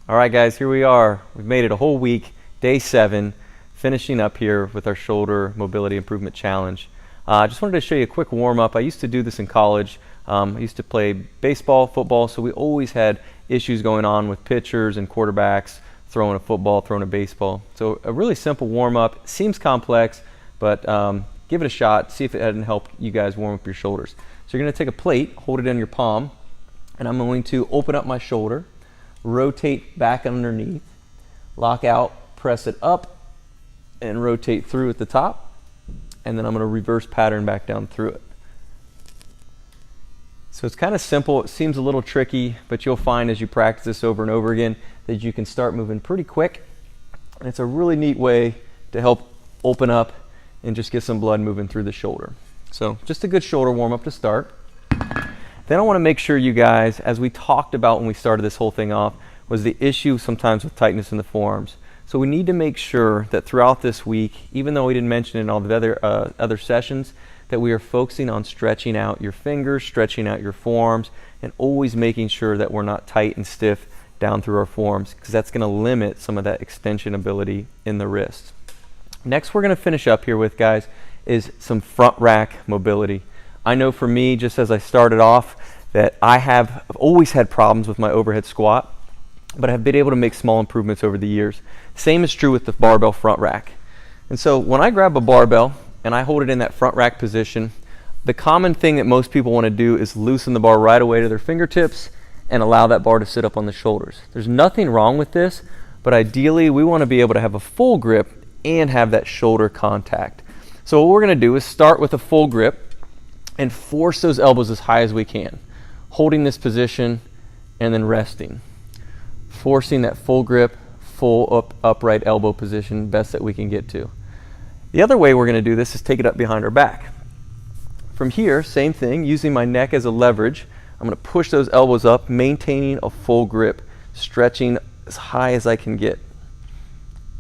All right, guys, here we are. We've made it a whole week, day 7, finishing up here with our shoulder mobility improvement challenge. I just wanted to show you a quick warm-up. I used to do this in college. I used to play baseball, football, so we always had issues going on with pitchers and quarterbacks throwing a football, throwing a baseball. So a really simple warm-up. Seems complex, but give it a shot. See if it hadn't helped you guys warm up your shoulders. So you're going to take a plate, hold it in your palm, and I'm going to open up my shoulder, rotate back underneath, lock out, press it up, and rotate through at the top, and then I'm going to reverse pattern back down through it. So it's kind of simple. It seems a little tricky, but you'll find as you practice this over and over again that you can start moving pretty quick. And it's a really neat way to help open up and just get some blood moving through the shoulder. So just a good shoulder warm up to start. Then I want to make sure you guys, as we talked about when we started this whole thing off, was the issue sometimes with tightness in the forearms. So we need to make sure that throughout this week, even though we didn't mention it in all the other sessions, that we are focusing on stretching out your fingers, stretching out your forearms, and always making sure that we're not tight and stiff down through our forearms, because that's going to limit some of that extension ability in the wrists. Next, we're going to finish up here with, guys, is some front rack mobility. I know for me, just as I started off, that I've always had problems with my overhead squat, but I've been able to make small improvements over the years. Same is true with the barbell front rack. And so when I grab a barbell and I hold it in that front rack position, the common thing that most people want to do is loosen the bar right away to their fingertips and allow that bar to sit up on the shoulders. There's nothing wrong with this, but ideally we want to be able to have a full grip and have that shoulder contact. So what we're going to do is start with a full grip and force those elbows as high as we can, holding this position and then resting, forcing that full grip, full upright elbow position, best that we can get to. The other way we're going to do this is take it up behind our back. From here, same thing, using my neck as a leverage, I'm going to push those elbows up, maintaining a full grip, stretching as high as I can get.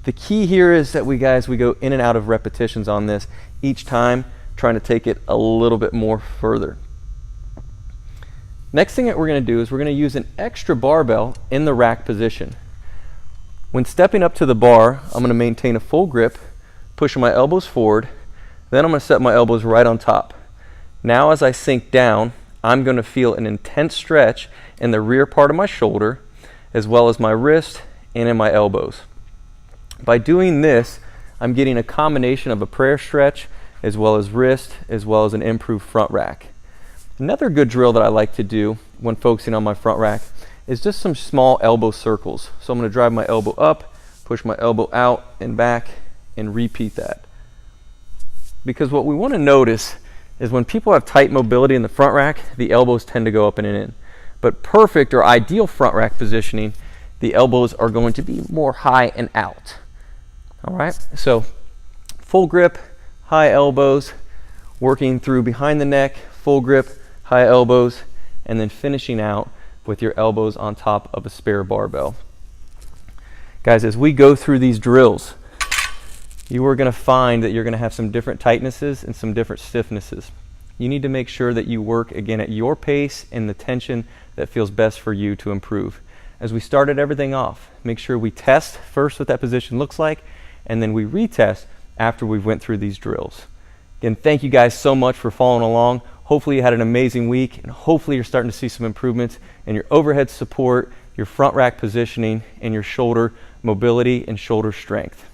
The key here is that we go in and out of repetitions on this each time, trying to take it a little bit more further. Next thing that we're going to do is we're going to use an extra barbell in the rack position. When stepping up to the bar, I'm going to maintain a full grip, pushing my elbows forward, then I'm going to set my elbows right on top. Now as I sink down, I'm going to feel an intense stretch in the rear part of my shoulder, as well as my wrist and in my elbows. By doing this, I'm getting a combination of a prayer stretch, as well as wrist, as well as an improved front rack. Another good drill that I like to do when focusing on my front rack is just some small elbow circles. So I'm going to drive my elbow up, push my elbow out and back, and repeat that. Because what we want to notice is when people have tight mobility in the front rack, the elbows tend to go up and in. But perfect or ideal front rack positioning, the elbows are going to be more high and out. All right, so full grip, high elbows, working through behind the neck, full grip, high elbows, and then finishing out with your elbows on top of a spare barbell. Guys, as we go through these drills, you are going to find that you're going to have some different tightnesses and some different stiffnesses. You need to make sure that you work, again, at your pace and the tension that feels best for you to improve. As we started everything off, make sure we test first what that position looks like, and then we retest after we've went through these drills. Again, thank you guys so much for following along. Hopefully you had an amazing week, and hopefully you're starting to see some improvements in your overhead support, your front rack positioning, and your shoulder mobility and shoulder strength.